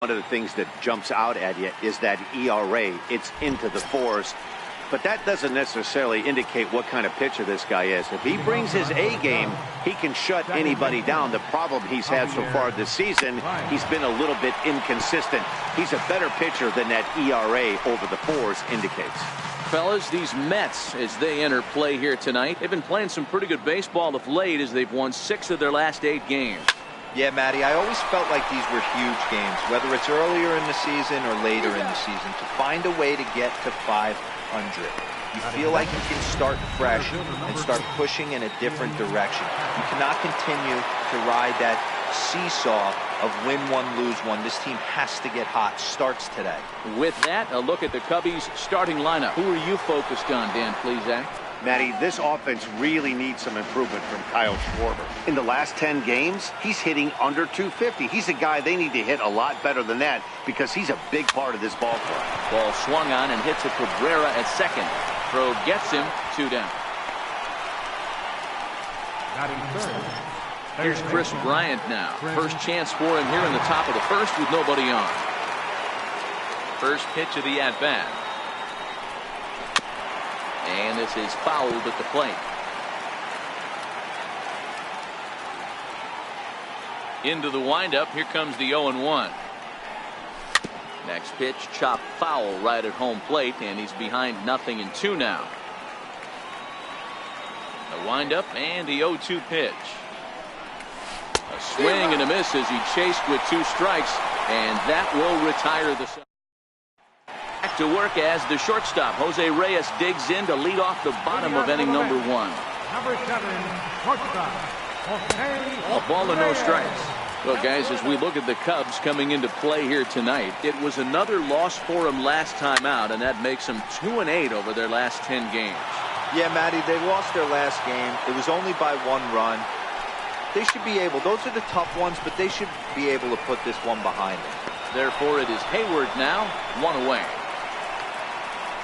One of the things that jumps out at you is that ERA. It's into the fours. But that doesn't necessarily indicate what kind of pitcher this guy is. If he brings his A game, he can shut anybody down. The problem he's had so far this season, he's been a little bit inconsistent. He's a better pitcher than that ERA over the fours indicates. Fellas, these Mets, as they enter play here tonight, they've been playing some pretty good baseball of late as they've won 6 of their last 8 games. Yeah, Matty, I always felt like these were huge games, whether it's earlier in the season or later in the season, to find a way to get to 500. You feel like you can start fresh and start pushing in a different direction. You cannot continue to ride that seesaw of win one, lose one. This team has to get hot. Starts today. With that, a look at the Cubbies' starting lineup. Who are you focused on, Dan Plesac? Matty, this offense really needs some improvement from Kyle Schwarber. In the last 10 games, he's hitting under 250. He's a guy they need to hit a lot better than that because he's a big part of this ball club. Ball swung on and hits a Cabrera at second. Throw gets him, 2 down. Here's Chris Bryant now. First chance for him here in the top of the first with nobody on. First pitch of the at-bat. And this is fouled at the plate. Into the windup. Here comes the 0-1. Next pitch, chopped foul right at home plate, and he's behind 0-2 now. The windup and the 0-2 pitch. A swing and a miss as he chased with 2 strikes, and that will retire the. Back to work as the shortstop. Jose Reyes digs in to lead off the bottom of inning number 1. Number 7, shortstop. A ball and no strikes. Well, guys, as we look at the Cubs coming into play here tonight, it was another loss for them last time out, and that makes them 2-8 over their last 10 games. Yeah, Matty, they lost their last game. It was only by 1 run. They should be able, those are the tough ones, but they should be able to put this one behind them. Therefore, it is Hayward now, 1 away.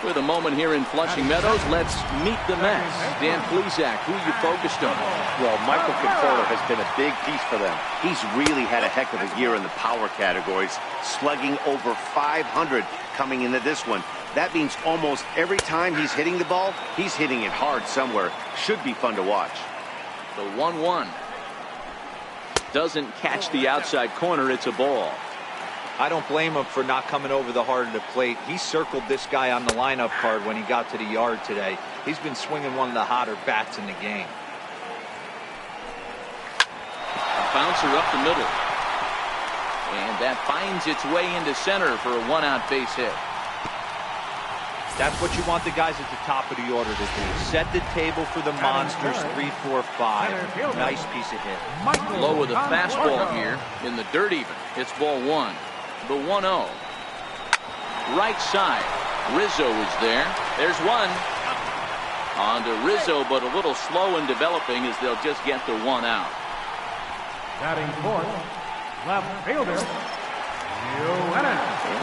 With a moment here in Flushing Meadows, let's meet the Mets. Dan Plesac, who you focused on? Well, Michael Conforto has been a big piece for them. He's really had a heck of a year in the power categories, slugging over 500 coming into this one. That means almost every time he's hitting the ball, he's hitting it hard somewhere. Should be fun to watch. The 1-1. Doesn't catch the outside corner. It's a ball. I don't blame him for not coming over the heart of the plate. He circled this guy on the lineup card when he got to the yard today. He's been swinging one of the hotter bats in the game. A bouncer up the middle. And that finds its way into center for a 1-out base hit. That's what you want the guys at the top of the order to do. Set the table for the monsters. 3, 4, 5. Nice piece of hit. Low with a fastball here in the dirt even. It's ball 1. The 1-0. Right side. Rizzo is there. There's one. On to Rizzo, but a little slow in developing as they'll just get the 1 out. Batting fourth, left fielder,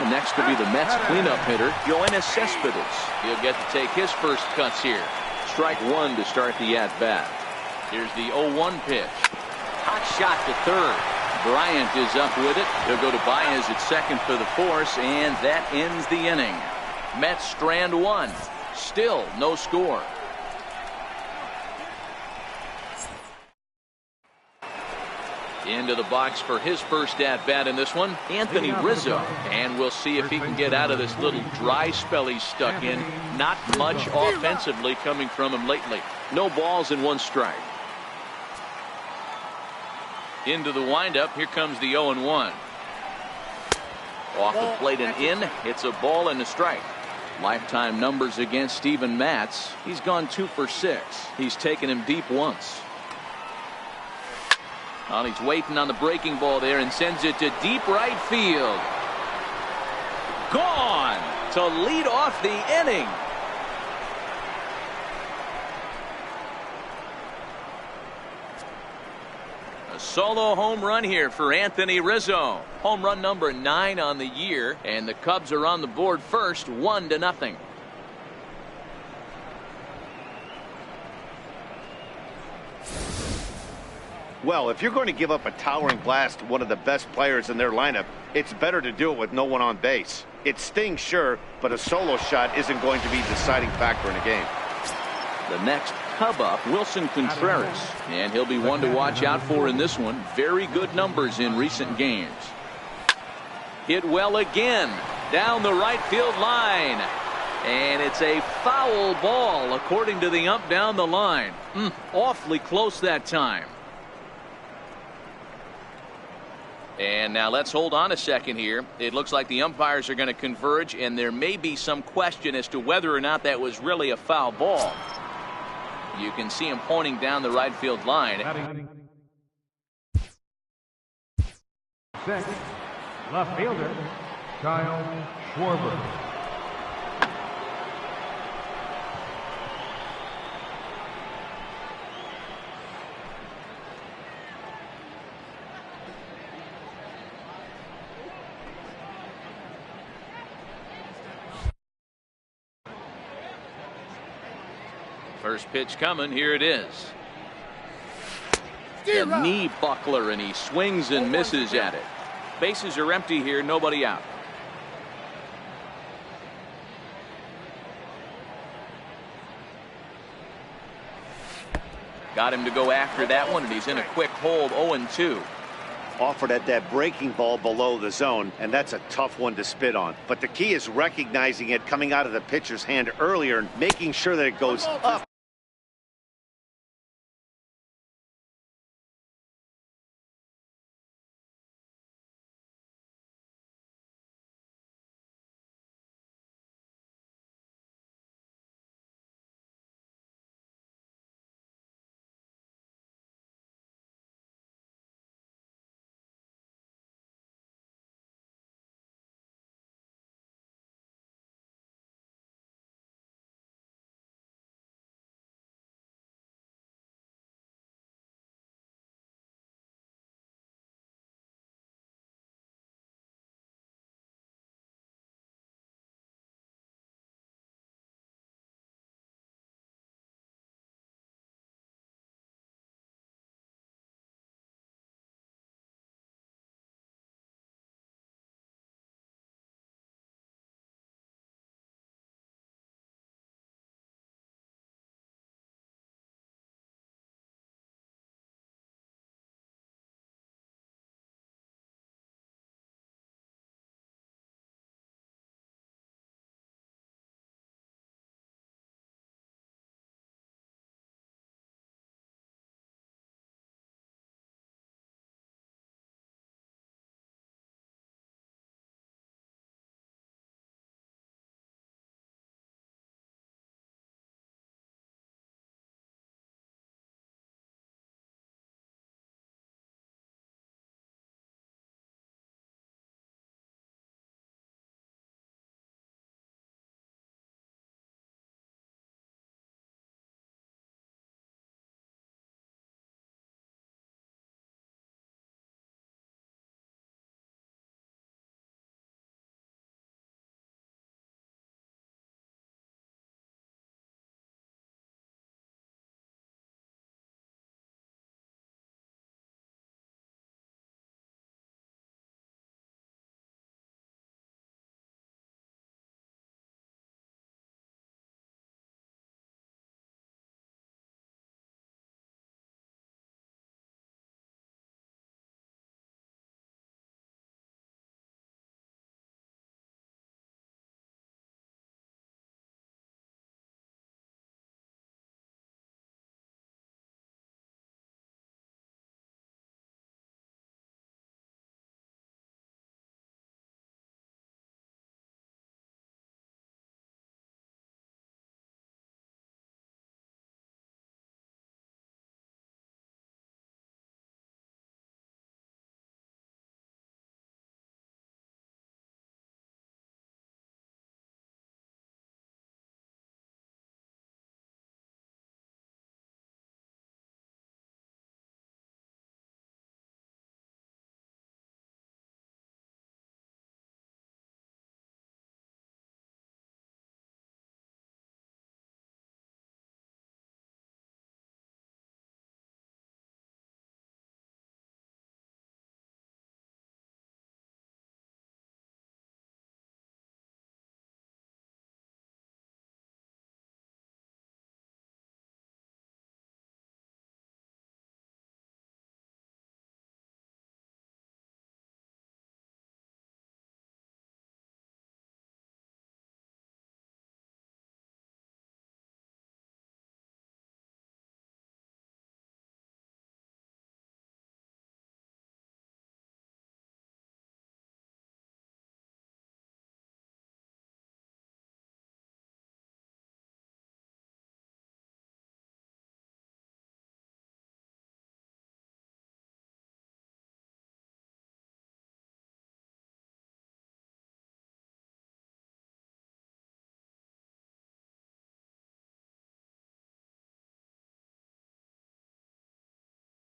And next to be the Mets cleanup hitter, Yoenis Cespedes. He'll get to take his first cuts here. Strike 1 to start the at-bat. Here's the 0-1 pitch. Hot shot to third. Bryant is up with it. He'll go to Baez at second for the force, and that ends the inning. Mets strand 1. Still no score. Into the box for his first at-bat in this one, Anthony Rizzo. And we'll see if he can get out of this little dry spell he's stuck in. Not much offensively coming from him lately. No balls and 1 strike. Into the windup. Here comes the 0-1. Off the plate and in. It's a ball and a strike. Lifetime numbers against Steven Matz. He's gone 2 for 6. He's taken him deep once. Well, he's waiting on the breaking ball there and sends it to deep right field. Gone to lead off the inning. A solo home run here for Anthony Rizzo. Home run number 9 on the year, and the Cubs are on the board first, 1-0. Well, if you're going to give up a towering blast to one of the best players in their lineup, it's better to do it with no one on base. It stings, sure, but a solo shot isn't going to be the deciding factor in a game. The next Cub up, Wilson Contreras, and he'll be one to watch out for in this one. Very good numbers in recent games. Hit well again down the right field line, and it's a foul ball according to the ump down the line. Awfully close that time. And now let's hold on a second here. It looks like the umpires are going to converge, and there may be some question as to whether or not that was really a foul ball. You can see him pointing down the right field line. Six, left fielder, Kyle Schwarber. First pitch coming. Here it is. A knee buckler, and he swings and misses at it. Bases are empty here. Nobody out. Got him to go after that one, and he's in a quick hold. 0-2. Offered at that breaking ball below the zone, and that's a tough one to spit on. But the key is recognizing it coming out of the pitcher's hand earlier and making sure that it goes up.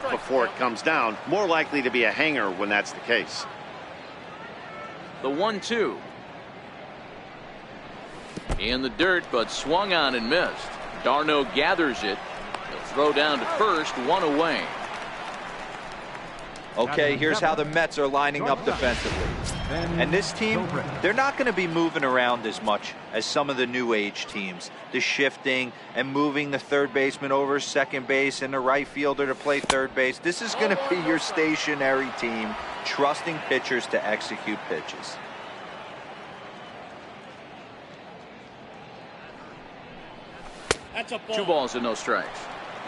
before it comes down. More likely to be a hanger when that's the case. The 1-2. In the dirt, but swung on and missed. d'Arnaud gathers it. He'll throw down to first, one away. Okay, here's how the Mets are lining up defensively. And this team, they're not going to be moving around as much as some of the new age teams. The shifting and moving the third baseman over second base and the right fielder to play third base. This is going to be your stationary team, trusting pitchers to execute pitches. That's a ball. 2 balls and no strikes.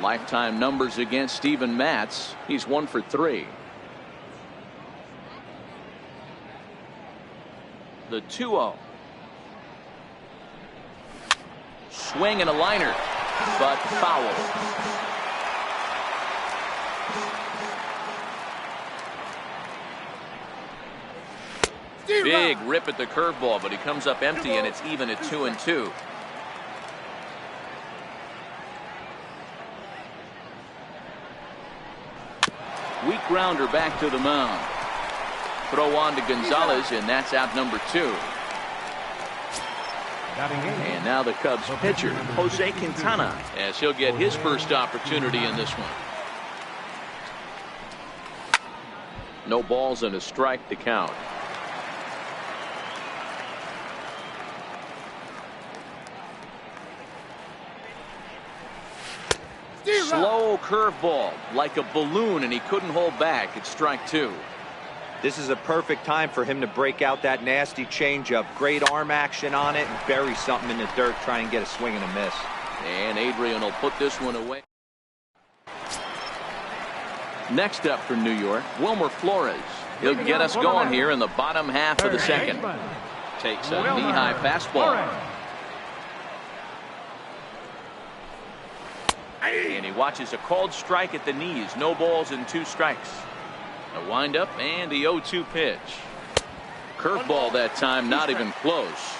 Lifetime numbers against Steven Matz. He's 1 for 3. The 2-0. Swing and a liner, but foul. Big rip at the curveball, but he comes up empty, and it's even at 2-2. Weak grounder back to the mound. Throw on to Gonzalez, and that's out number 2. And now the Cubs pitcher, Jose Quintana, as he'll get his first opportunity in this one. No balls and a strike to count. Slow curveball, like a balloon, and he couldn't hold back. It's strike 2. This is a perfect time for him to break out that nasty changeup. Great arm action on it and bury something in the dirt, try and get a swing and a miss. And Adrian will put this one away. Next up for New York, Wilmer Flores. He'll get us going here in the bottom half of the second. Takes a knee-high fastball. And he watches a called strike at the knees. No balls and 2 strikes. A windup and the 0-2 pitch. Curveball that time, not even close.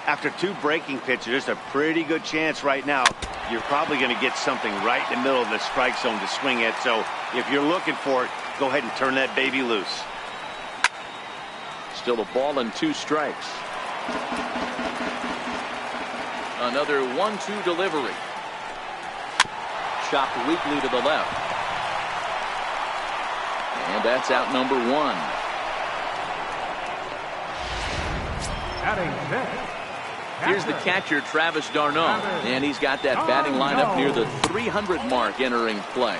After 2 breaking pitches, there's a pretty good chance right now you're probably going to get something right in the middle of the strike zone to swing at. So if you're looking for it, go ahead and turn that baby loose. Still a ball and 2 strikes. Another 1-2 delivery. Chopped weakly to the left. And that's out number 1. Here's the catcher, Travis d'Arnaud, and he's got that batting lineup near the 300 mark entering play.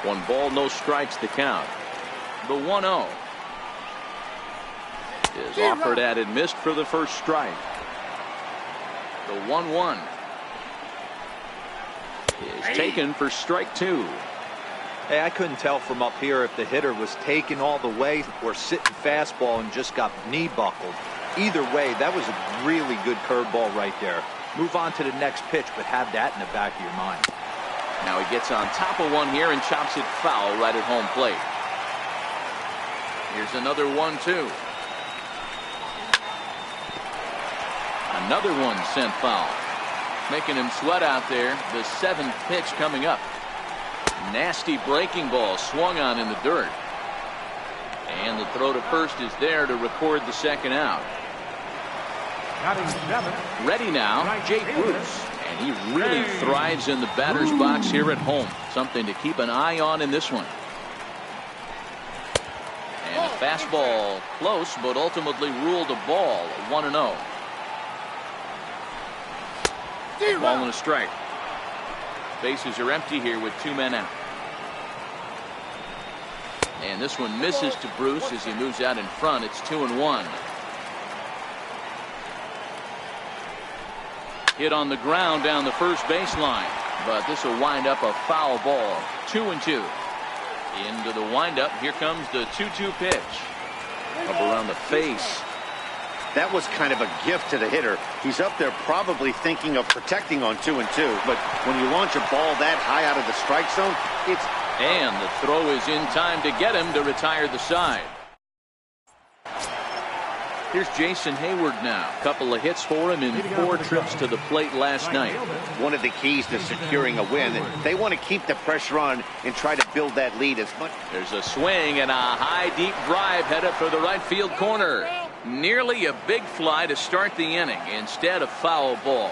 1 ball, no strikes to count. The 1-0 is offered at and missed for the first strike. The 1-1 is taken for strike 2. Hey, I couldn't tell from up here if the hitter was taken all the way or sitting fastball and just got knee buckled. Either way, that was a really good curveball right there. Move on to the next pitch, but have that in the back of your mind. Now he gets on top of one here and chops it foul right at home plate. Here's another 1-2. Another one sent foul. Making him sweat out there. The 7th pitch coming up. Nasty breaking ball swung on in the dirt. And the throw to first is there to record the second out. Ready now, Jake Bruce. And he really thrives in the batter's box here at home. Something to keep an eye on in this one. And a fastball close, but ultimately ruled a ball. 1-0. Ball and a strike. Bases are empty here with 2 men out. And this one misses to Bruce as he moves out in front. It's 2-1. Hit on the ground down the first baseline, but this will wind up a foul ball. 2-2. Into the windup. Here comes the 2-2 pitch. Up around the face. That was kind of a gift to the hitter. He's up there probably thinking of protecting on 2-2, but when you launch a ball that high out of the strike zone, it's... And the throw is in time to get him to retire the side. Here's Jason Hayward now. Couple of hits for him in 4 trips to the plate last night. One of the keys to securing a win, they want to keep the pressure on and try to build that lead as much. There's a swing and a high deep drive headed for the right field corner. Nearly a big fly to start the inning instead of foul ball.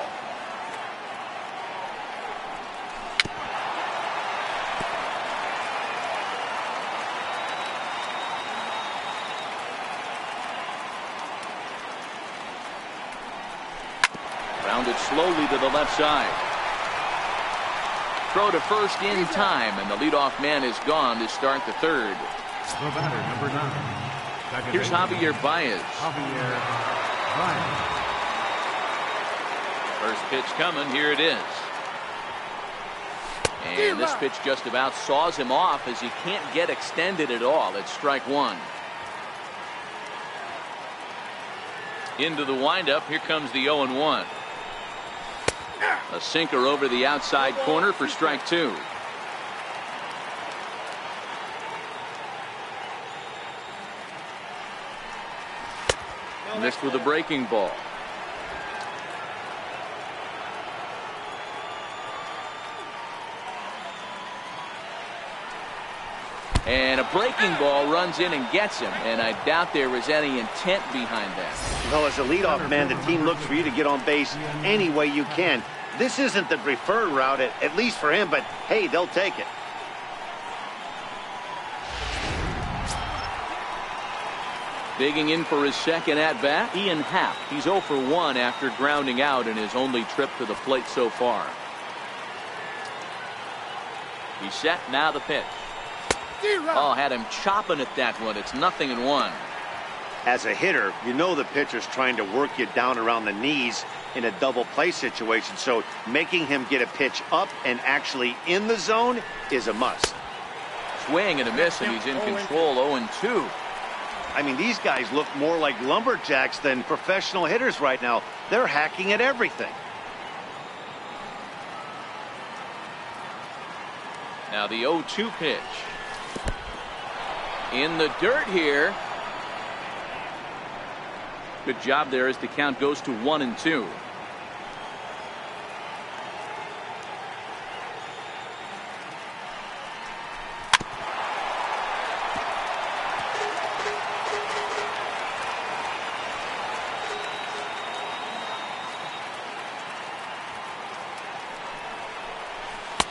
Rounded slowly to the left side. Throw to first in time, and the leadoff man is gone to start the third. The batter, number 9. Here's Javier Baez. Javier Baez. First pitch coming. Here it is. And this pitch just about saws him off as he can't get extended at all. It's strike 1. Into the windup. Here comes the 0-1. A sinker over the outside corner for strike 2. Missed with a breaking ball. And a breaking ball runs in and gets him, and I doubt there was any intent behind that. Well, as a leadoff man, the team looks for you to get on base any way you can. This isn't the preferred route, at least for him, but hey, they'll take it. Digging in for his second at-bat, Ian Happ. He's 0 for 1 after grounding out in his only trip to the plate so far. He's set, now the pitch. Oh, had him chopping at that one. It's 0-1. As a hitter, you know the pitcher's trying to work you down around the knees in a double play situation, so making him get a pitch up and actually in the zone is a must. Swing and a miss, and he's in control. 0-2. I mean, these guys look more like lumberjacks than professional hitters right now. They're hacking at everything. Now the 0-2 pitch. In the dirt here. Good job there as the count goes to 1-2.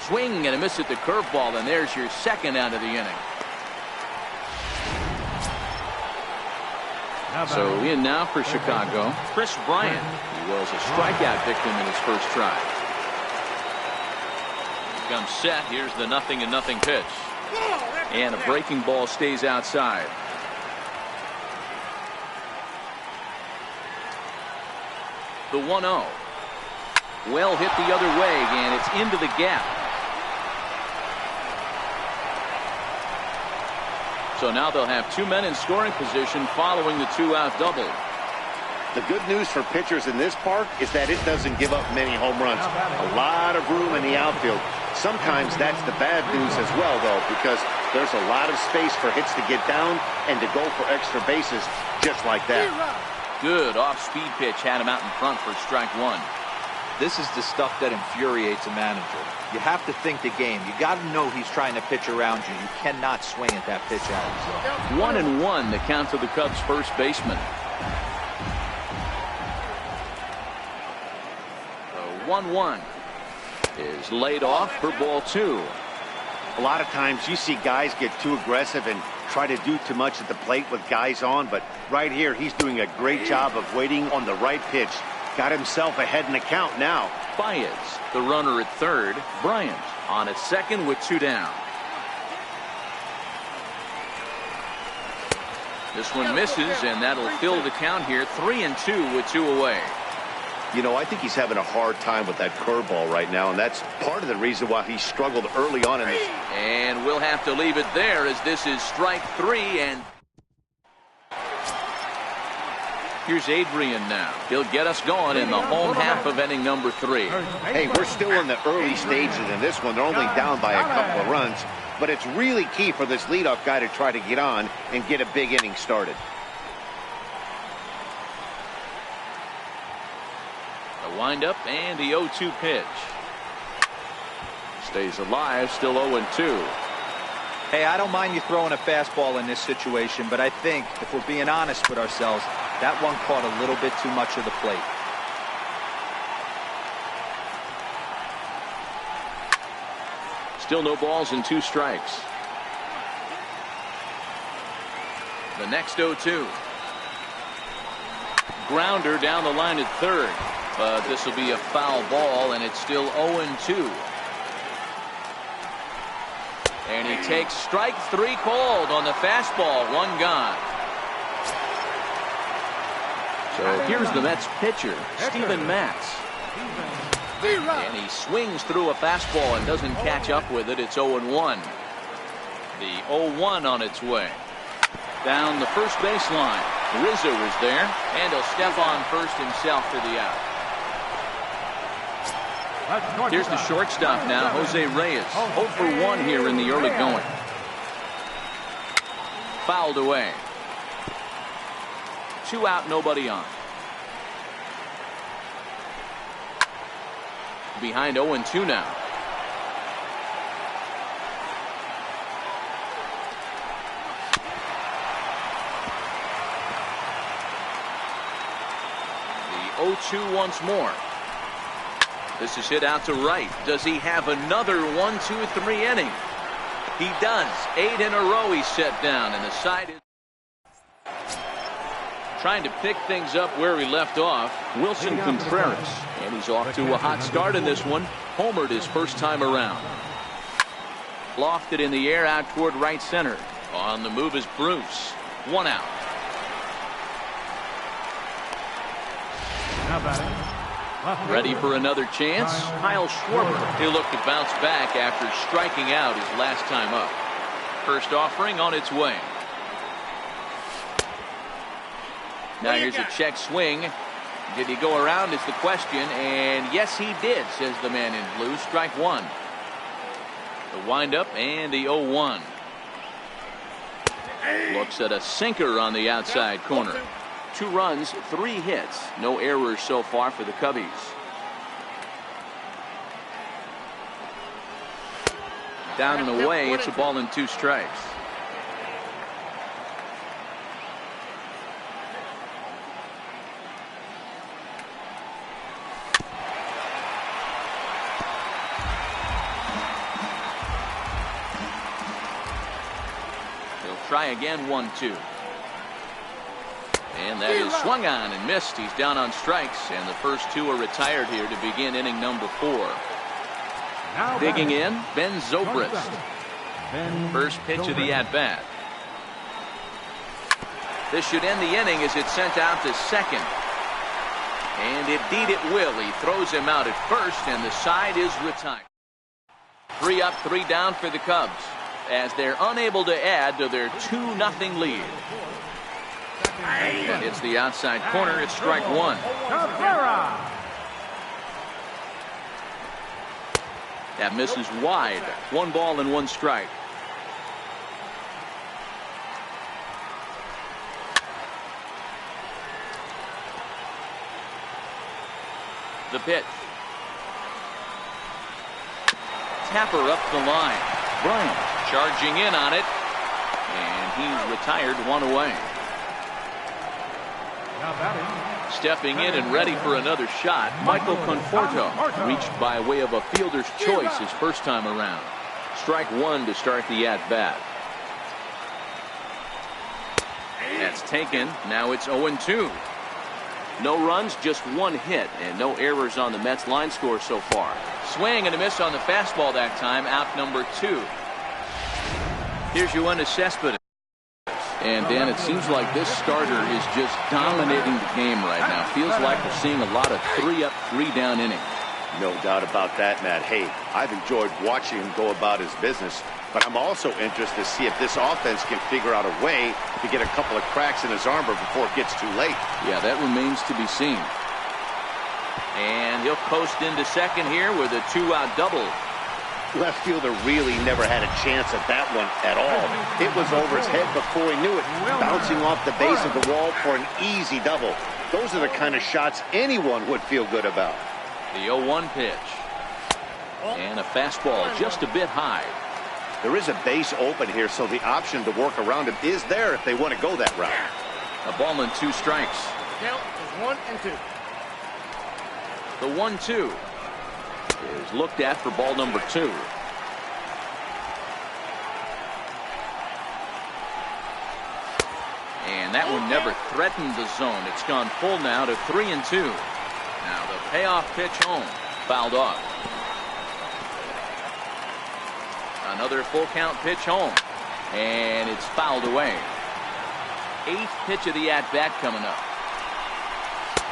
Swing and a miss at the curveball, and there's your second out of the inning. So in now for Chicago, Chris Bryant. He was a strikeout victim in his first try. Comes set. Here's the 0-0 pitch. And a breaking ball stays outside. The 1-0. Well hit the other way, and it's into the gap. So now they'll have 2 men in scoring position following the 2-out double. The good news for pitchers in this park is that it doesn't give up many home runs. A lot of room in the outfield. Sometimes that's the bad news as well, though, because there's a lot of space for hits to get down and to go for extra bases just like that. Good off-speed pitch had him out in front for strike 1. This is the stuff that infuriates a manager. You have to think the game. You got to know he's trying to pitch around you. You cannot swing at that pitch out of zone. 1-1 the count to the Cubs first baseman. The 1-1 is laid off for ball 2. A lot of times you see guys get too aggressive and try to do too much at the plate with guys on, but right here he's doing a great job of waiting on the right pitch. Got himself ahead in the count now. Baez, the runner at third. Bryant on at second with 2 down. This one misses, and that'll fill the count here. 3-2 with 2 away. You know, I think he's having a hard time with that curveball right now, and that's part of the reason why he struggled early on in this. And we'll have to leave it there as this is strike 3. And here's Adrian now. He'll get us going in the home half of inning number 3. Hey, we're still in the early stages in this one. They're only down by a couple of runs, but it's really key for this leadoff guy to try to get on and get a big inning started. The windup and the 0-2 pitch. Stays alive, still 0-2. Hey, I don't mind you throwing a fastball in this situation, but I think if we're being honest with ourselves, that one caught a little bit too much of the plate. Still no balls and 2 strikes. The next 0-2. Grounder down the line at third, but this will be a foul ball, and it's still 0-2. And he takes strike 3 called on the fastball. 1 gone. So here's the Mets pitcher, Steven Matz. And he swings through a fastball and doesn't catch up with it. It's 0-1. The 0-1 on its way. Down the first baseline. Rizzo is there, and he'll step on first himself for the out. Here's the shortstop now, Jose Reyes. 0 for 1 here in the early going. Fouled away. 2 out, nobody on. Behind 0-2 now. The 0-2 once more. This is hit out to right. Does he have another 1, 2, 3 inning? He does. 8 in a row he's set down, and the side is trying to pick things up where he left off. Wilson Contreras, and he's off to a hot start in this one. Homered his first time around. Lofted in the air out toward right center. On the move is Bruce. 1 out. Now batting. Ready for another chance? Kyle Schwarber. He'll look to bounce back after striking out his last time up. First offering on its way. Now here's a check swing. Did he go around is the question, and yes he did, says the man in blue. Strike 1. The windup and the 0-1. Looks at a sinker on the outside corner. 2 runs, 3 hits. No errors so far for the Cubbies. Down and away, it's a ball and 2 strikes. He'll try again, 1-2. And that is swung on and missed. He's down on strikes, and the first 2 are retired here to begin inning number 4. Digging in, Ben Zobrist. First pitch of the at-bat. This should end the inning as it's sent out to second. And indeed it will. He throws him out at first, and the side is retired. 3 up, 3 down for the Cubs, as they're unable to add to their 2-0 lead. It's the outside corner. It's strike 1. That misses wide. 1 ball and 1 strike. The pitch. Tapper up the line. Bryant charging in on it, and he's retired 1 away. Stepping in and ready for another shot, Michael Conforto, reached by way of a fielder's choice his first time around. Strike 1 to start the at-bat. That's taken. Now it's 0-2. No runs, just 1 hit, and no errors on the Mets line score so far. Swing and a miss on the fastball that time, out number 2. Here's Yoenis Cespedes. And Dan, it seems like this starter is just dominating the game right now. Feels like we're seeing a lot of 3 up, 3 down innings. No doubt about that, Matt. Hey, I've enjoyed watching him go about his business, but I'm also interested to see if this offense can figure out a way to get a couple of cracks in his armor before it gets too late. Yeah, that remains to be seen. And he'll coast into second here with a 2-out double. Left fielder really never had a chance at that one at all. It was over his head before he knew it, bouncing off the base of the wall for an easy double. Those are the kind of shots anyone would feel good about. The 0-1 pitch. And a fastball just a bit high. There is a base open here, so the option to work around him is there if they want to go that route. A ball and 2 strikes. Count is 1 and 2. The 1-2 is looked at for ball number 2. And that one never threatened the zone. It's gone full now to 3-2. Now the payoff pitch home. Fouled off. Another full count pitch home. And it's fouled away. 8th pitch of the at-bat coming up.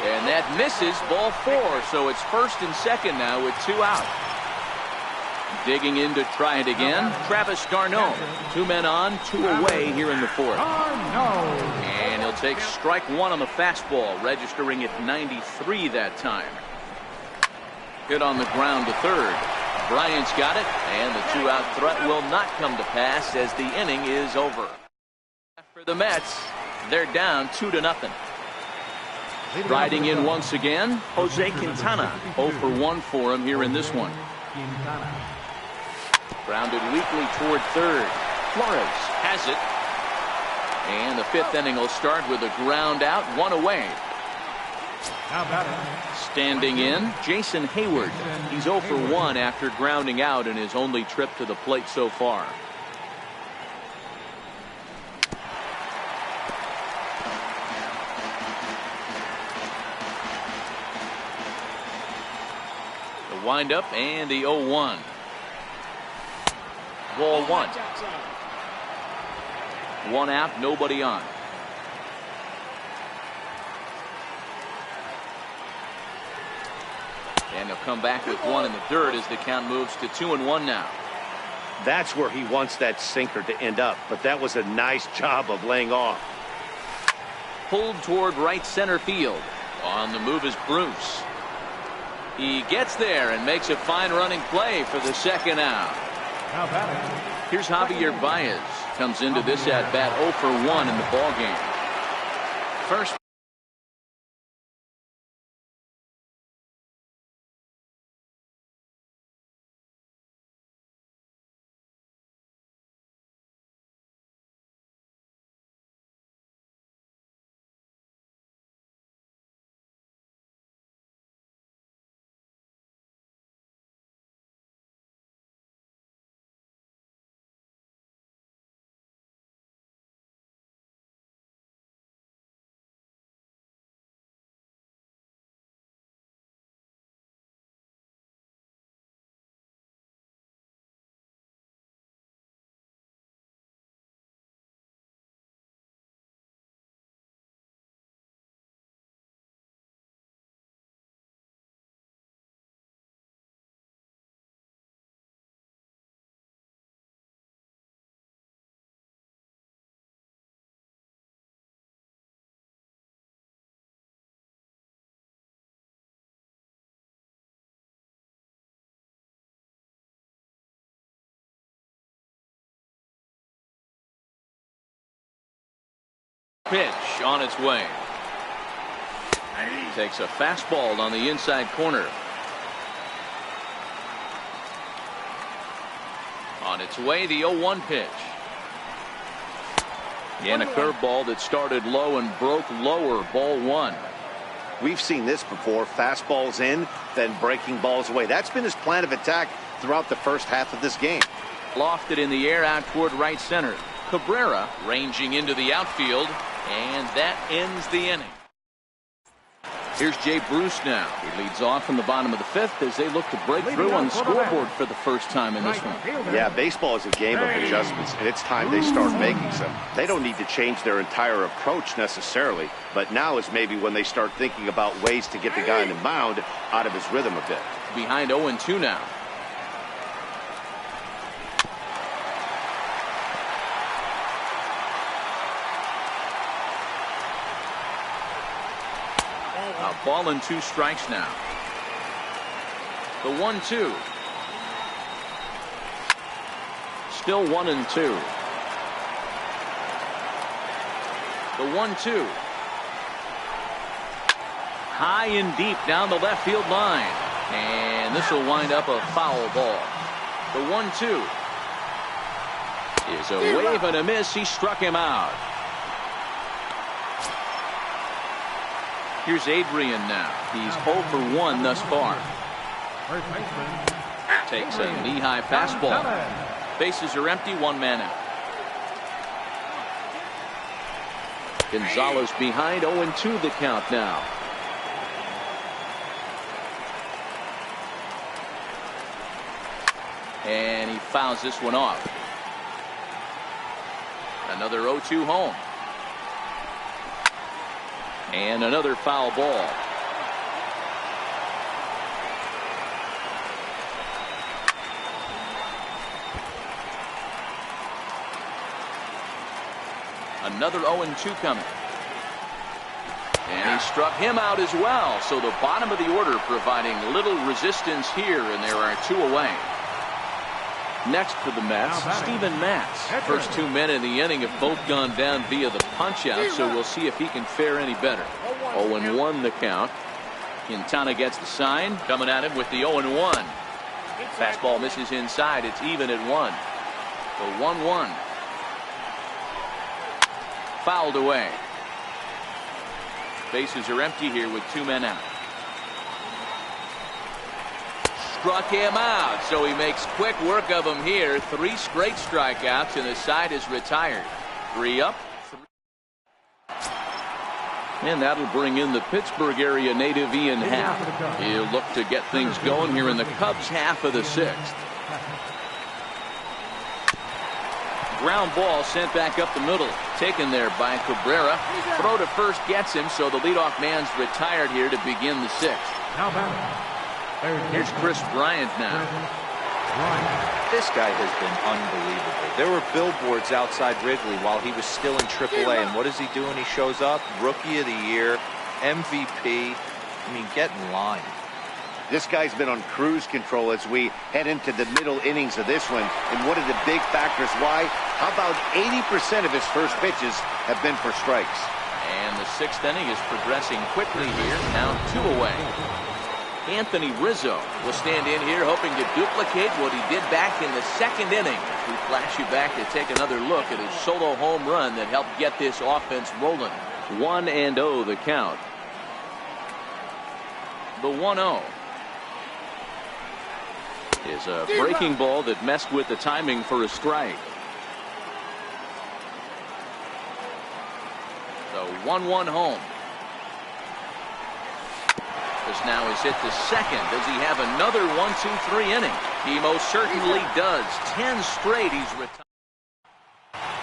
And that misses, ball 4. So it's first and second now with 2 out. Digging in to try it again, Travis d'Arnaud. 2 men on, 2 away here in the 4th. And he'll take strike 1 on the fastball, registering at 93 that time. Hit on the ground to third. Bryant's got it, and the 2-out threat will not come to pass as the inning is over. For the Mets, they're down 2-0. Riding in once again, Jose Quintana. 0 for 1 for him here in this one. Grounded weakly toward third. Flores has it. And the 5th inning will start with a ground out, 1 away. Standing in, Jason Hayward. He's 0 for 1 after grounding out in his only trip to the plate so far. The windup and the 0-1. Ball 1. 1 out, nobody on. And he'll come back with 1 in the dirt as the count moves to 2-1 now. That's where he wants that sinker to end up, but that was a nice job of laying off. Pulled toward right center field. On the move is Bruce. He gets there and makes a fine running play for the 2nd out. Here's Javier Baez. Comes into this at bat 0 for 1 in the ball game. First. Pitch on its way. Takes a fastball on the inside corner. On its way, the 0-1 pitch. And a curveball that started low and broke lower, ball 1. We've seen this before. Fastballs in, then breaking balls away. That's been his plan of attack throughout the first half of this game. Lofted in the air out toward right center. Cabrera ranging into the outfield, and that ends the inning. Here's Jay Bruce now. He leads off in the bottom of the 5th as they look to break through on the scoreboard for the first time in this one. Yeah, baseball is a game of adjustments, and it's time they start making some. They don't need to change their entire approach necessarily, but now is maybe when they start thinking about ways to get the guy on the mound out of his rhythm a bit. Behind 0-2 now. A ball and 2 strikes now. The 1-2. Still 1-2. The 1-2. High and deep down the left field line. And this will wind up a foul ball. The 1-2 is a wave and a miss. He struck him out. Here's Adrian now. He's 0 for 1 thus far. Takes a knee-high fastball. Bases are empty, 1 man out. Gonzalez behind, 0-2 the count now. And he fouls this one off. Another 0-2 home. And another foul ball. Another 0-2 coming. And he struck him out as well. So the bottom of the order providing little resistance here, and there are 2 away. Next for the Mets, Steven Matz. First 2 men in the inning have both gone down via the punch-out, so we'll see if he can fare any better. 0-1 the count. Quintana gets the sign, coming at him with the 0-1. Fastball misses inside. It's even at 1. The 1-1. Fouled away. Bases are empty here with 2 men out. Struck him out, so he makes quick work of him here. 3 straight strikeouts, and the side is retired. 3 up. 3. And that'll bring in the Pittsburgh area native Ian Happ. He'll look to get things going here in the Cubs' half of the 6th. Ground ball sent back up the middle. Taken there by Cabrera. Throw to first gets him, so the leadoff man's retired here to begin the 6th. Here's Chris Bryant now. This guy has been unbelievable. There were billboards outside Wrigley while he was still in AAA, and what does he do when he shows up? Rookie of the Year, MVP. I mean, get in line. This guy's been on cruise control as we head into the middle innings of this one. And what are the big factors why? How about 80% of his first pitches have been for strikes? And the 6th inning is progressing quickly here. Now 2 away. Anthony Rizzo will stand in here hoping to duplicate what he did back in the 2nd inning. We flash you back to take another look at his solo home run that helped get this offense rolling. 1-0 the count. The 1-0 is a breaking ball that messed with the timing for a strike. So 1-1 home. This now is hit to second. Does he have another 1-2-3 inning? He most certainly does. 10 straight he's retired.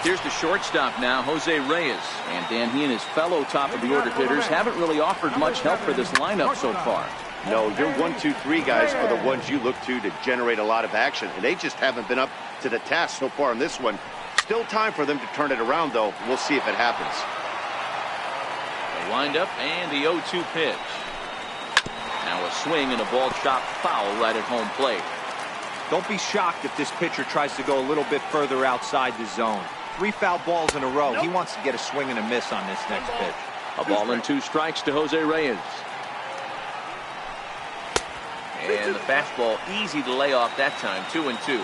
Here's the shortstop now, Jose Reyes. And Dan, he and his fellow top of the order hitters haven't really offered much help for this lineup so far. No, your 1-2-3 guys are the ones you look to generate a lot of action, and they just haven't been up to the task so far in this one. Still time for them to turn it around, though. We'll see if it happens. The windup and the 0-2 pitch. Now a swing and a ball chopped foul right at home plate. Don't be shocked if this pitcher tries to go a little bit further outside the zone. 3 foul balls in a row. He wants to get a swing and a miss on this next pitch. A ball and 2 strikes to Jose Reyes. And the fastball easy to lay off that time. 2-2.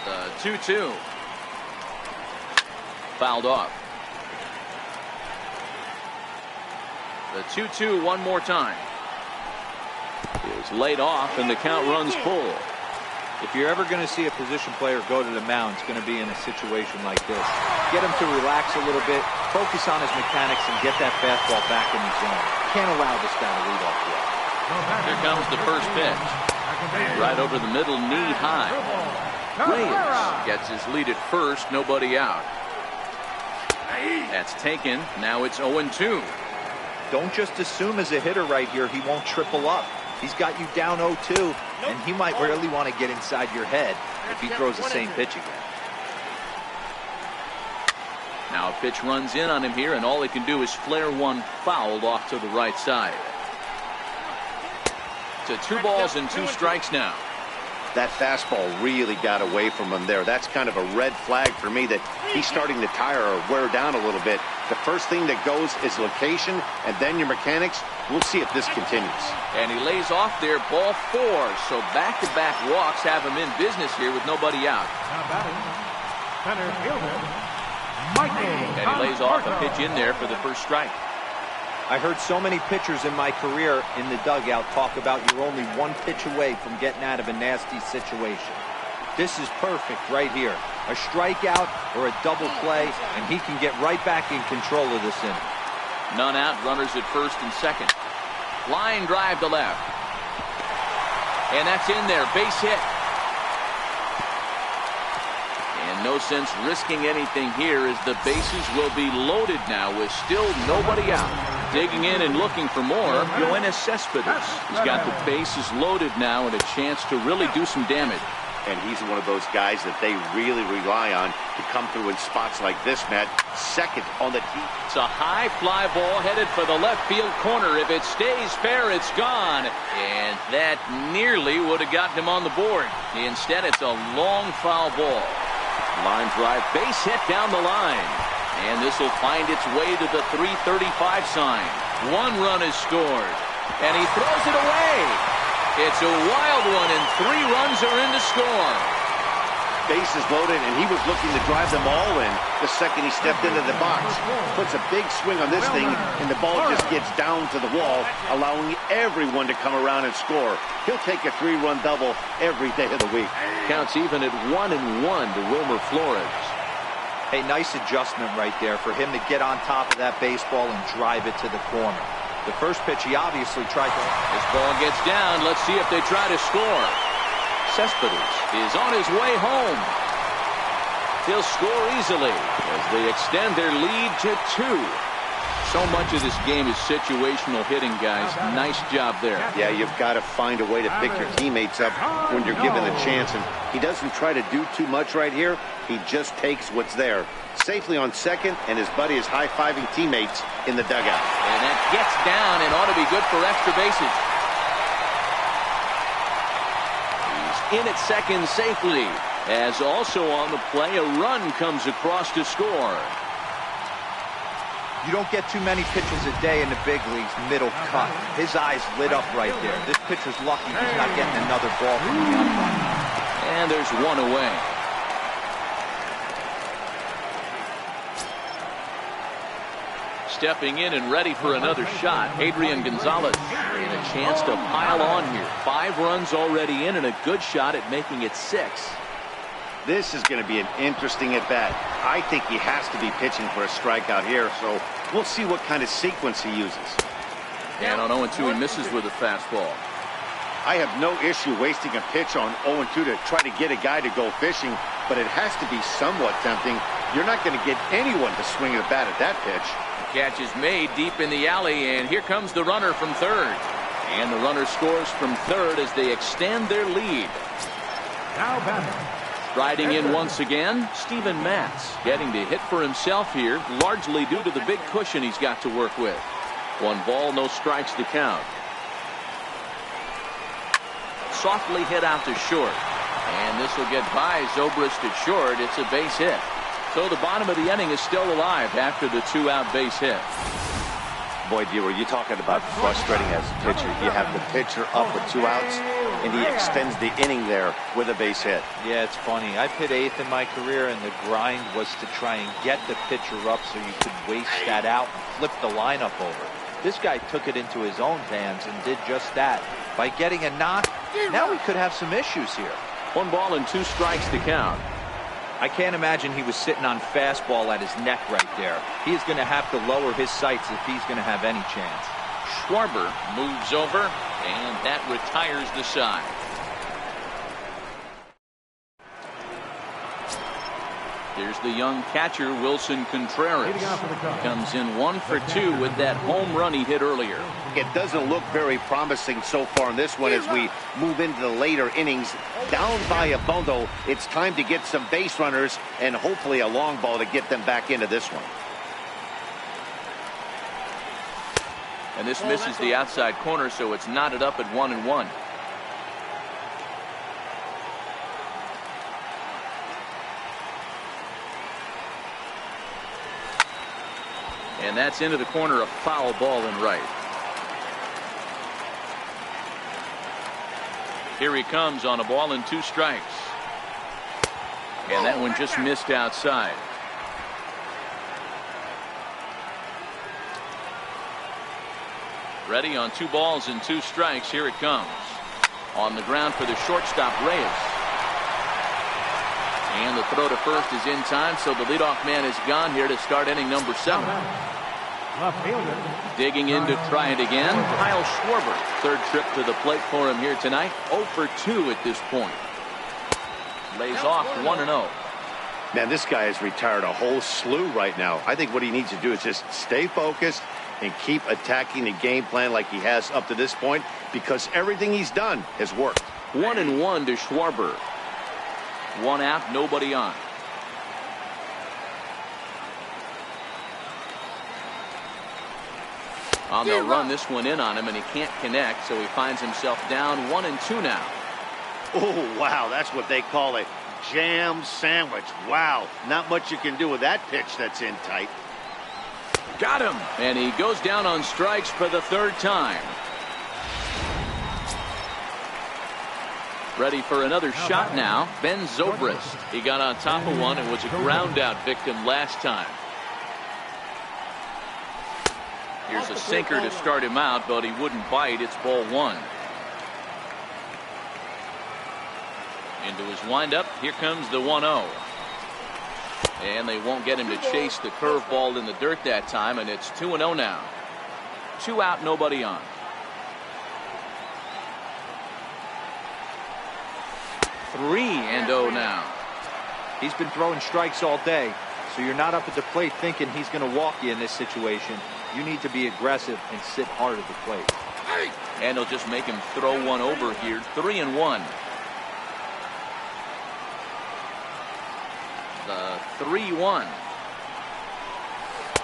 The 2-2. Fouled off. The 2-2 one more time. Is laid off, and the count runs full. If you're ever going to see a position player go to the mound, it's going to be in a situation like this. Get him to relax a little bit, focus on his mechanics, and get that fastball back in the zone. Can't allow this guy to lead off yet. Here comes the first pitch. Right over the middle, knee high. Reyes gets his lead at first, nobody out. That's taken. Now it's 0-2. Don't just assume as a hitter right here he won't triple up. He's got you down 0-2, and he might really want to get inside your head if he throws the same pitch again. Now a pitch runs in on him here, and all he can do is flare one fouled off to the right side. To 2 balls and 2 strikes now. That fastball really got away from him there. That's kind of a red flag for me that he's starting to tire or wear down a little bit. The first thing that goes is location, and then your mechanics. We'll see if this continues. And he lays off there, ball 4. So back-to-back walks have him in business here with nobody out. Now batting, center fielder, Michael. And he lays off a pitch in there for the first strike. I heard so many pitchers in my career in the dugout talk about you're only one pitch away from getting out of a nasty situation. This is perfect right here. A strikeout or a double play, and he can get right back in control of this inning. None out, runners at first and second. Line drive to left. And that's in there, base hit. And no sense risking anything here as the bases will be loaded now with still nobody out. Digging in and looking for more, Yoenis Cespedes. He's got the bases loaded now and a chance to really do some damage. And he's one of those guys that they really rely on to come through in spots like this, Matt. Second on the tee. It's a high fly ball headed for the left field corner. If it stays fair, it's gone. And that nearly would have gotten him on the board. Instead, it's a long foul ball. Line drive, base hit down the line. And this will find its way to the 335 sign. 1 run is scored. And he throws it away. It's a wild one, and 3 runs are in to score. Bases loaded, and he was looking to drive them all in the second he stepped into the box. Puts a big swing on this thing, and the ball just gets down to the wall, allowing everyone to come around and score. He'll take a 3-run double every day of the week. Counts even at 1-1 to Wilmer Flores. Hey, nice adjustment right there for him to get on top of that baseball and drive it to the corner. The first pitch, he obviously tried to... This ball gets down. Let's see if they try to score. Cespedes is on his way home. He'll score easily as they extend their lead to 2. So much of this game is situational hitting, guys. Nice job there. Yeah, you've got to find a way to pick your teammates up when you're given the chance. And he doesn't try to do too much right here. He just takes what's there. Safely on second, and his buddy is high-fiving teammates in the dugout. And that gets down and ought to be good for extra bases. He's in at second safely, as also on the play, a run comes across to score. You don't get too many pitches a day in the big leagues middle cut. His eyes lit up right there. This pitcher's lucky he's not getting another ball from the umpire. And there's 1 away. Stepping in and ready for another shot, Adrian Gonzalez. And a chance to pile on here. 5 runs already in and a good shot at making it 6. This is going to be an interesting at-bat. I think he has to be pitching for a strikeout here, so we'll see what kind of sequence he uses. And on 0-2, he misses with a fastball. I have no issue wasting a pitch on 0-2 to try to get a guy to go fishing, but it has to be somewhat tempting. You're not going to get anyone to swing a bat at that pitch. Catch is made deep in the alley, and here comes the runner from third. And the runner scores from third as they extend their lead. Now batting. Riding in once again, Steven Matz getting to hit for himself here, largely due to the big cushion he's got to work with. 1 ball, no strikes to count. Softly hit out to short. And this will get by Zobrist at short. It's a base hit. So the bottom of the inning is still alive after the 2-out base hit. Boy, Dewar, you're talking about frustrating as a pitcher. You have the pitcher up with 2 outs, and he extends the inning there with a base hit. Yeah, it's funny. I've hit 8th in my career, and the grind was to try and get the pitcher up so you could waste that out and flip the lineup over. This guy took it into his own hands and did just that. By getting a knock, now we could have some issues here. 1 ball and 2 strikes to count. I can't imagine he was sitting on fastball at his neck right there. He's going to have to lower his sights if he's going to have any chance. Schwarber moves over, and that retires the side. Here's the young catcher, Wilson Contreras. Comes in 1 for 2 with that home run he hit earlier. It doesn't look very promising so far in this one as we move into the later innings. Down by a bundle, it's time to get some base runners and hopefully a long ball to get them back into this one. And this misses the outside corner, so it's knotted up at 1-1. And that's into the corner, a foul ball in right. Here he comes on a ball and 2 strikes. And that one just missed outside. Ready on 2 balls and 2 strikes. Here it comes. On the ground for the shortstop, Reyes. And the throw to first is in time, so the leadoff man is gone here to start inning number 7. Digging in to try it again, Kyle Schwarber. 3rd trip to the plate for him here tonight. 0 for 2 at this point. Lays off 1-0. Man, this guy has retired a whole slew right now. I think what he needs to do is just stay focused and keep attacking the game plan like he has up to this point, because everything he's done has worked. 1-1 to Schwarber. 1 out, nobody on. They'll run this one in on him, and he can't connect, so he finds himself down 1-2 now. Oh, wow, that's what they call a jam sandwich. Wow, not much you can do with that pitch that's in tight. Got him, and he goes down on strikes for the 3rd time. Ready for another shot now, Ben Zobrist. He got on top of one and was a ground out victim last time. Here's a sinker to start him out, but he wouldn't bite. It's ball 1. Into his windup. Here comes the 1-0. And they won't get him to chase the curveball in the dirt that time, and it's 2-0 now. 2 out, nobody on. 3-0 now. He's been throwing strikes all day, so you're not up at the plate thinking he's going to walk you in this situation. You need to be aggressive and sit hard at the plate. And he'll just make him throw one over here. 3-1. The 3-1.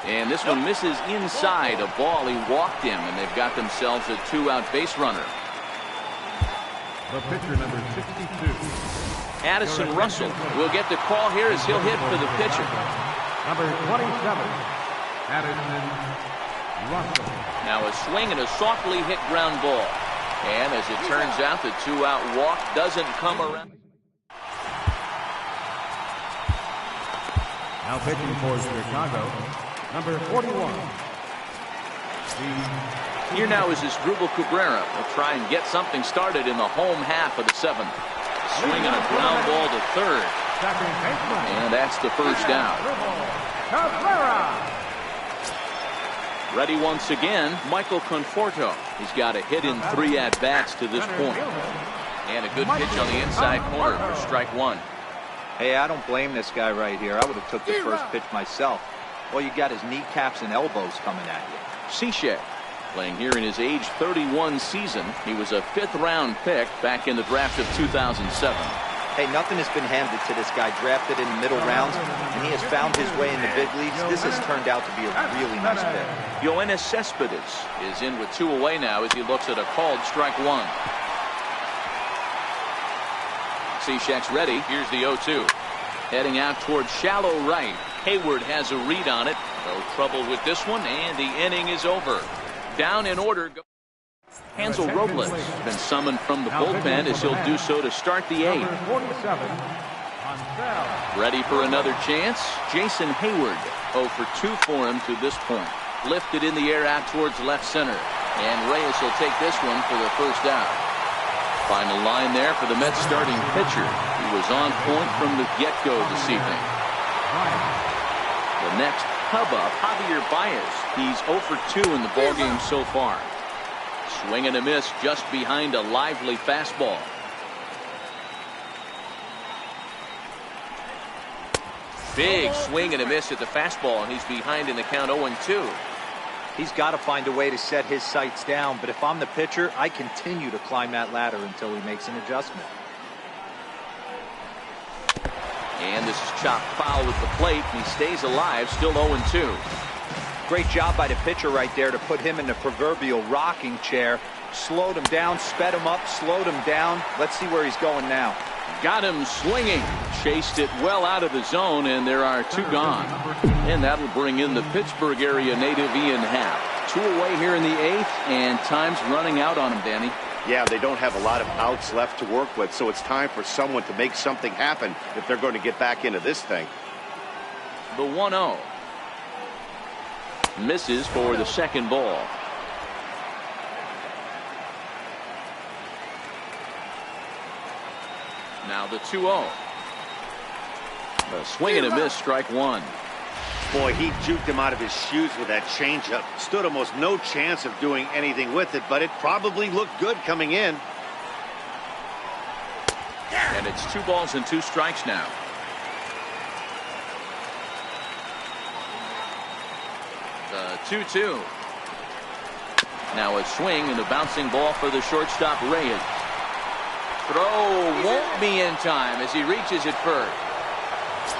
And this one misses inside. A ball, he walked him, and they've got themselves a 2-out base runner. The pitcher, number 62. Addison Russell will get the call here as he'll hit for the pitcher. Number 27, Addison Russell. Now a swing and a softly hit ground ball. And as it turns out, the 2-out walk doesn't come around. Now pitching for Chicago, number 41. Here now is Asdrubal Cabrera. Will try and get something started in the home half of the 7th. Swing and a ground ball to 3rd. And that's the first down. Cabrera. Ready once again, Michael Conforto. He's got a hit in 3 at-bats to this point. And a good pitch on the inside corner for strike 1. Hey, I don't blame this guy right here. I would have took the first pitch myself. All you got is kneecaps and elbows coming at you. Cishek playing here in his age 31 season. He was a 5th-round pick back in the draft of 2007. Hey, nothing has been handed to this guy. Drafted in the middle rounds, and he has found his way in the big leagues. This has turned out to be a really nice pick. Yoenis Cespedes is in with 2 away now as he looks at a called strike 1. Cishek's ready. Here's the 0-2. Heading out towards shallow right. Hayward has a read on it. No trouble with this one, and the inning is over. Down in order. Hansel Robles has been summoned from the bullpen as he'll do so to start the 8th. Ready for another chance. Jason Hayward. 0 for 2 for him to this point. Lifted in the air out towards left center. And Reyes will take this one for the first out. Final line there for the Mets starting pitcher. He was on point from the get-go this evening. The next Cub-up, Javier Baez. He's 0 for 2 in the ballgame so far. Swing and a miss just behind a lively fastball. Big swing and a miss at the fastball, and he's behind in the count 0-2. He's got to find a way to set his sights down, but if I'm the pitcher, I continue to climb that ladder until he makes an adjustment. And this is chopped foul with the plate, and he stays alive, still 0-2. Great job by the pitcher right there to put him in the proverbial rocking chair. Slowed him down, sped him up, slowed him down. Let's see where he's going now. Got him swinging. Chased it well out of the zone, and there are 2 gone. And that'll bring in the Pittsburgh area native Ian Happ. 2 away here in the 8th, and time's running out on him, Danny. Yeah, they don't have a lot of outs left to work with, so it's time for someone to make something happen if they're going to get back into this thing. The 1-0. Misses for the second ball. Now the 2-0. A swing and a miss, strike 1. Boy, he juked him out of his shoes with that changeup. Stood almost no chance of doing anything with it, but it probably looked good coming in. And it's 2 balls and 2 strikes now. The 2-2. Now a swing and a bouncing ball for the shortstop Reyes. Throw won't be in time as he reaches it first.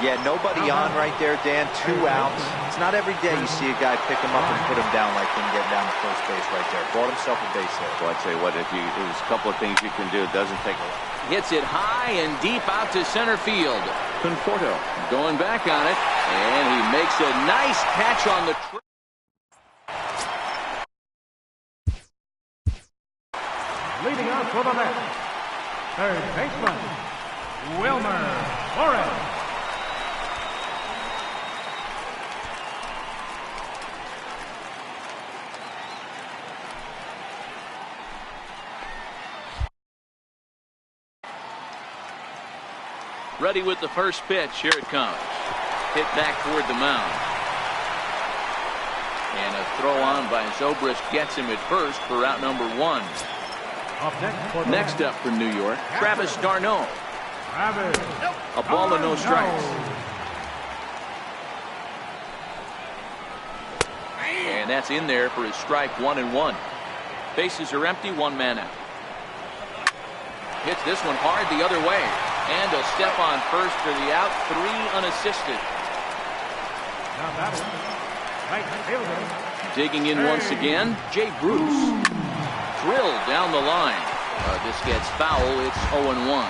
Yeah, nobody on right there, Dan. 2 outs. It's not every day you see a guy pick him up and put him down like him, get down to first base right there. Brought himself a base hit. Well, I tell you what, there's a couple of things you can do. It doesn't take a lot. Hits it high and deep out to center field. Conforto going back on it, and he makes a nice catch on the trip. Leading out for the Mets, third baseman, Wilmer Flores. Ready with the first pitch. Here it comes. Hit back toward the mound. And a throw on by Zobrist gets him at first for out number 1. Next up for New York, Travis d'Arnaud. A ball and no strikes. And that's in there for his strike 1-1. Bases are empty, 1 man out. Hits this one hard the other way. And a step on first for the out, 3 unassisted. Digging in once again, Jay Bruce. Drilled down the line. This gets foul. It's 0-1.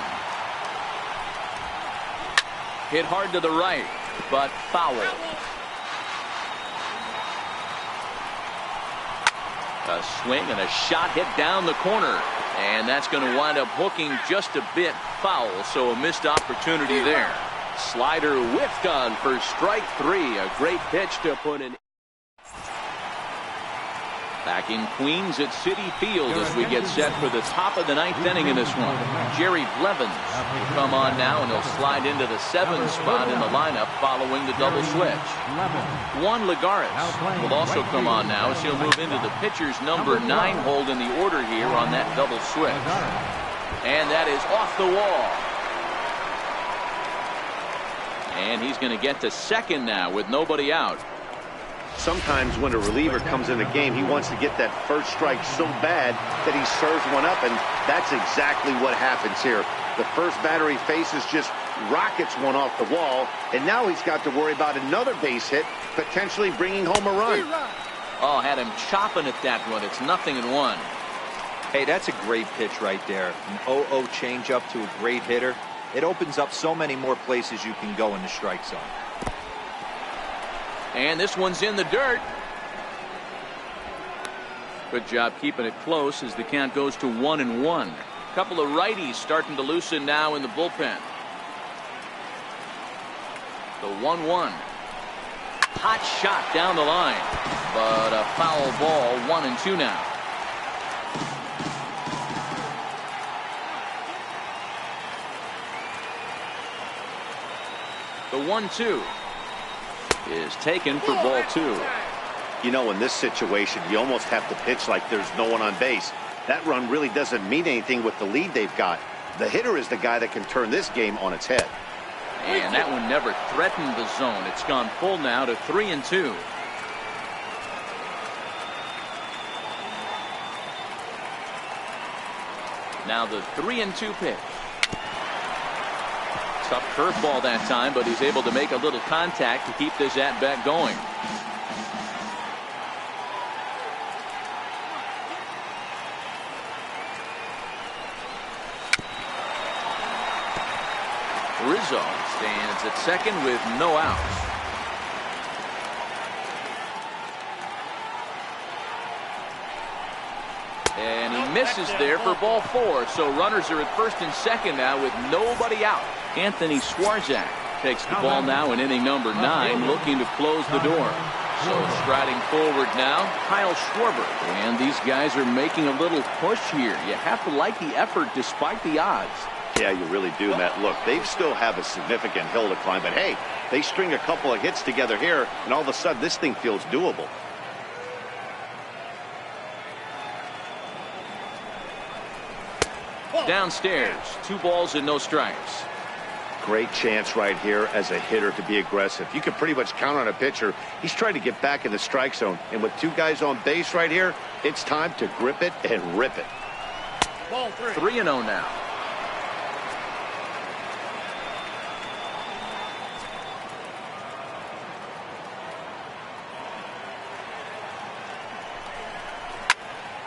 Hit hard to the right, but foul. A swing and a shot hit down the corner. And that's going to wind up hooking just a bit foul, so a missed opportunity there. Slider whiffed on for strike 3. A great pitch to put in. Back in Queens at Citi Field as we get set for the top of the 9th inning in this one. Jerry Blevins will come on now, and he'll slide into the 7th spot in the lineup following the double switch. Juan Lagares will also come on now as he'll move into the pitcher's number 9 hold in the order here on that double switch. And that is off the wall. And he's going to get to second now with nobody out. Sometimes when a reliever comes in the game, he wants to get that first strike so bad that he serves one up, and that's exactly what happens here. The first batter he faces just rockets one off the wall, and now he's got to worry about another base hit, potentially bringing home a run. Oh, had him chopping at that one. It's 0-1. Hey, that's a great pitch right there. An 0-0 changeup to a great hitter. It opens up so many more places you can go in the strike zone. And this one's in the dirt. Good job keeping it close as the count goes to 1-1. Couple of righties starting to loosen now in the bullpen. The 1-1. Hot shot down the line, but a foul ball. 1-2 now. The 1-2 is taken for ball 2. You know, in this situation, you almost have to pitch like there's no one on base. That run really doesn't mean anything with the lead they've got. The hitter is the guy that can turn this game on its head. And that one never threatened the zone. It's gone full now to 3-2. Now the 3-2 pitch. Tough curveball that time, but he's able to make a little contact to keep this at-bat going. Rizzo stands at second with no outs. And he misses there for ball 4. So runners are at first and second now with nobody out. Anthony Swarzak takes the ball now in inning number 9, looking to close the door. So striding forward now, Kyle Schwarber. And these guys are making a little push here. You have to like the effort despite the odds. Yeah, you really do, Matt. Look, they still have a significant hill to climb, but hey, they string a couple of hits together here, and all of a sudden this thing feels doable. Downstairs, 2 balls and no strikes. Great chance right here as a hitter to be aggressive. You can pretty much count on a pitcher. He's trying to get back in the strike zone. And with 2 guys on base right here, it's time to grip it and rip it. Ball 3. 3-0 now.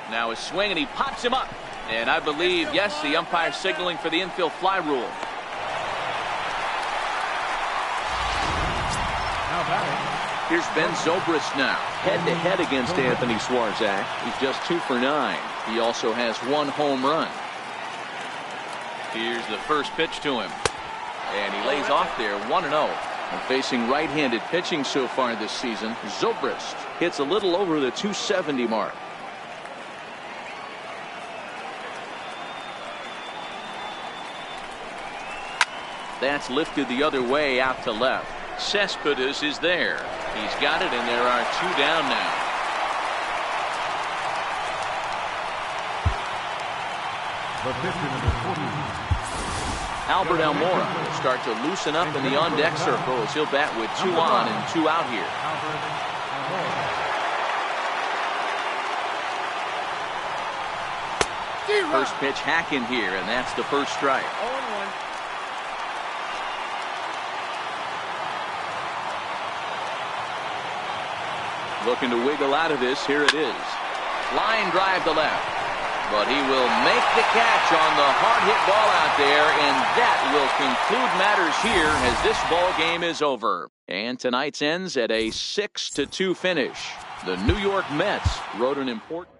Now a swing and he pops him up. And I believe, yes, the umpire signaling for the infield fly rule. Here's Ben Zobrist now, head-to-head against Anthony Swarzak. He's just 2 for 9. He also has 1 home run. Here's the first pitch to him. And he lays off there, 1-0. And facing right-handed pitching so far this season, Zobrist hits a little over the 270 mark. That's lifted the other way out to left. Cespedes is there. He's got it, and there are 2 down now. The pitcher, number 40. Albert Almora will start to loosen up in the on-deck circle as he'll bat with 2 on and 2 out here. First pitch hack in here, and that's the first strike. 0-1. Looking to wiggle out of this. Here it is. Line drive to left. But he will make the catch on the hard hit ball out there, and that will conclude matters here as this ball game is over. And tonight's ends at a 6-2 finish. The New York Mets wrote an important